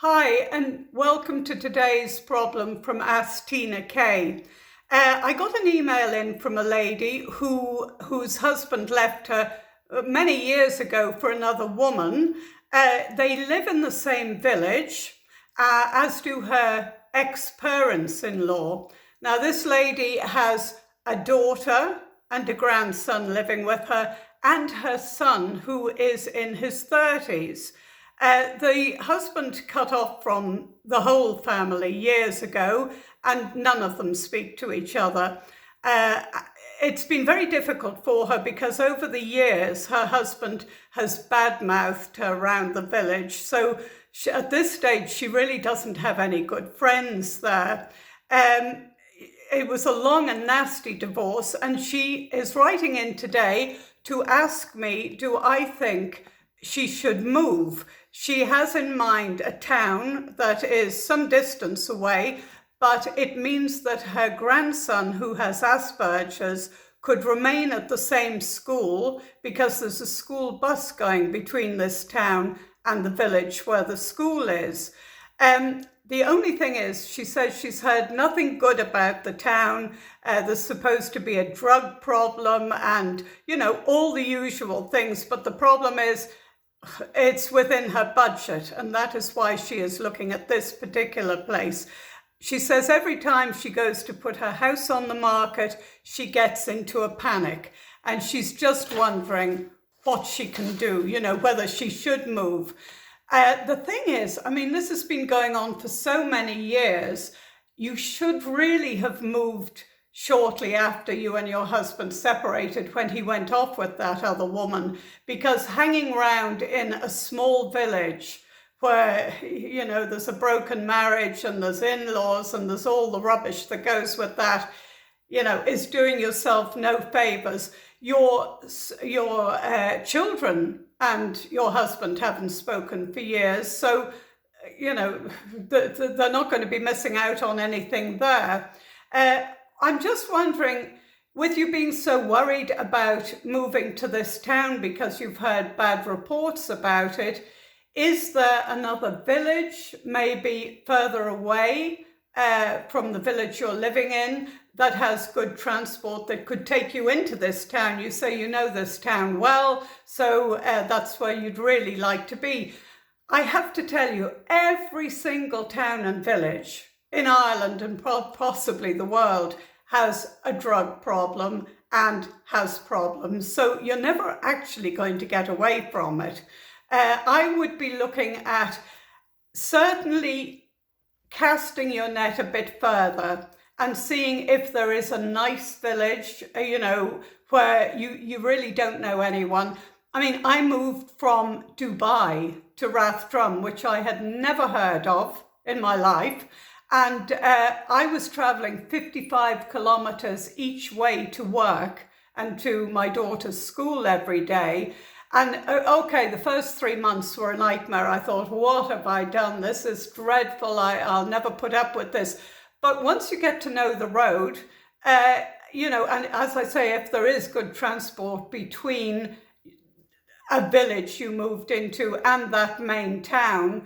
Hi, and welcome to today's problem from AskTinaK. I got an email in from a lady whose husband left her many years ago for another woman. They live in the same village, as do her ex-parents-in-law. Now, this lady has a daughter and a grandson living with her, and her son, who is in his 30s. The husband cut off from the whole family years ago, and none of them speak to each other. It's been very difficult for her because over the years her husband has badmouthed her around the village. So at this stage she really doesn't have any good friends there. It was a long and nasty divorce, and she is writing in today to ask me, do I think she should move? She has in mind a town that is some distance away, but it means that her grandson, who has Asperger's, could remain at the same school because there's a school bus going between this town and the village where the school is. The only thing is, she says she's heard nothing good about the town. There's supposed to be a drug problem and, all the usual things. But the problem is, it's within her budget, and that is why she is looking at this particular place. She says every time she goes to put her house on the market, she gets into a panic, and she's just wondering what she can do, whether she should move. The thing is, this has been going on for so many years. You should really have moved shortly after you and your husband separated, when he went off with that other woman, because hanging around in a small village where, there's a broken marriage and there's in-laws and there's all the rubbish that goes with that, is doing yourself no favors. Your children and your husband haven't spoken for years, so they're not going to be missing out on anything there. I'm just wondering, with you being so worried about moving to this town because you've heard bad reports about it, is there another village, maybe further away from the village you're living in, that has good transport that could take you into this town? You say you know this town well, so that's where you'd really like to be. I have to tell you, every single town and village in Ireland and possibly the world has a drug problem and has problems. So you're never actually going to get away from it. I would be looking at certainly casting your net a bit further and seeing if there is a nice village, where you really don't know anyone. I moved from Dubai to Rathdrum, which I had never heard of in my life. And I was traveling 55 kilometers each way to work and to my daughter's school every day. And okay, the first 3 months were a nightmare. I thought, what have I done? This is dreadful. I'll never put up with this. But once you get to know the road, and as I say, if there is good transport between a village you moved into and that main town,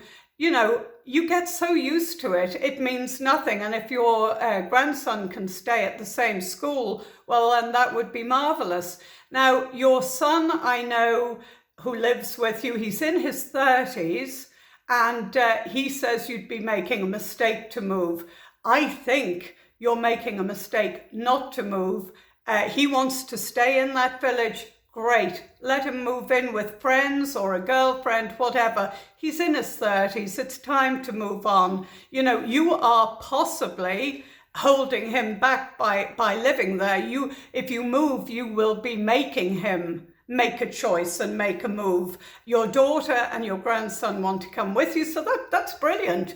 you get so used to it, it means nothing. And if your grandson can stay at the same school, well, then that would be marvelous. Now, your son, I know, who lives with you, he's in his 30s, and he says you'd be making a mistake to move. I think you're making a mistake not to move. He wants to stay in that village. Great, let him move in with friends or a girlfriend, whatever. He's in his 30s, it's time to move on. You are possibly holding him back by living there. If you move, you will be making him make a choice and make a move. Your daughter and your grandson want to come with you, so that's brilliant.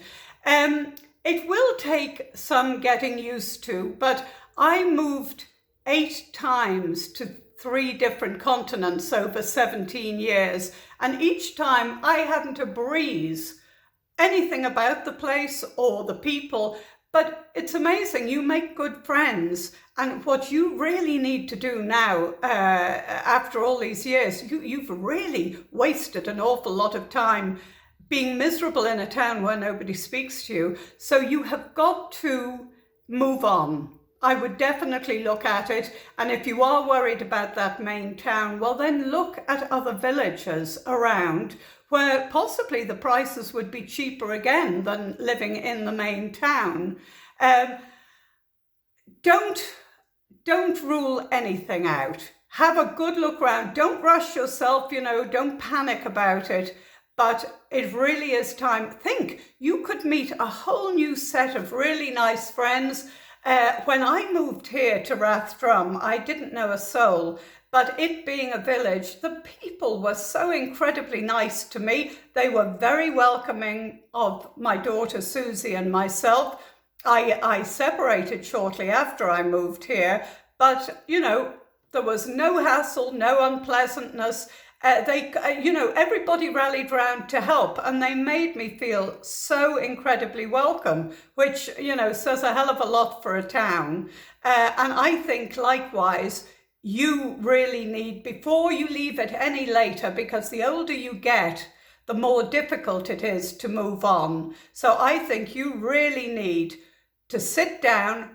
It will take some getting used to, but I moved 8 times to 3 different continents over 17 years. And each time I hadn't a breeze anything about the place or the people. But it's amazing, you make good friends. And what you really need to do now, after all these years, you've really wasted an awful lot of time being miserable in a town where nobody speaks to you. So you have got to move on. I would definitely look at it. And if you are worried about that main town, well, then look at other villages around where possibly the prices would be cheaper again than living in the main town. Don't rule anything out. Have a good look around. Don't rush yourself, don't panic about it. But it really is time. Think, you could meet a whole new set of really nice friends. When I moved here to Rathdrum, I didn't know a soul. But it being a village, the people were so incredibly nice to me. They were very welcoming of my daughter Susie and myself. I separated shortly after I moved here, but there was no hassle, no unpleasantness. Everybody rallied round to help, and they made me feel so incredibly welcome, which, says a hell of a lot for a town. And I think likewise, you really need, before you leave it any later, because the older you get, the more difficult it is to move on. So I think you really need to sit down,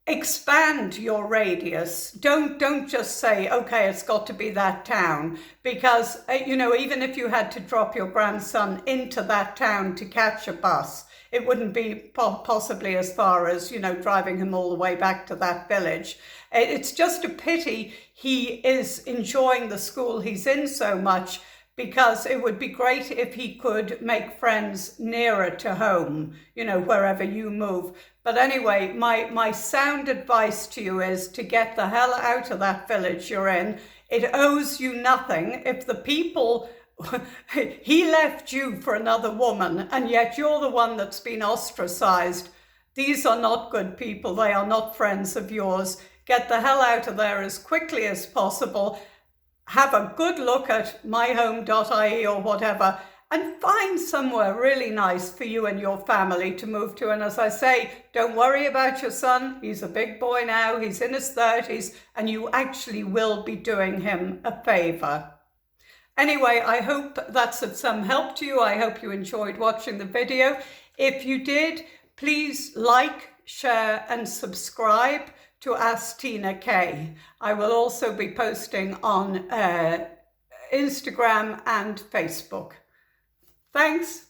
expand your radius. Don't just say, okay, it's got to be that town, because even if you had to drop your grandson into that town to catch a bus, it wouldn't be possibly as far as driving him all the way back to that village. It's just a pity he is enjoying the school he's in so much, because it would be great if he could make friends nearer to home, wherever you move. But anyway, my sound advice to you is to get the hell out of that village you're in. It owes you nothing. If the people, he left you for another woman, and yet you're the one that's been ostracized. These are not good people. They are not friends of yours. Get the hell out of there as quickly as possible. Have a good look at myhome.ie or whatever, and find somewhere really nice for you and your family to move to. And as I say, don't worry about your son. He's a big boy now. He's in his 30s, and you actually will be doing him a favor. Anyway, I hope that's of some help to you. I hope you enjoyed watching the video. If you did, please like, share, and subscribe to AskTinaK. I will also be posting on Instagram and Facebook. Thanks.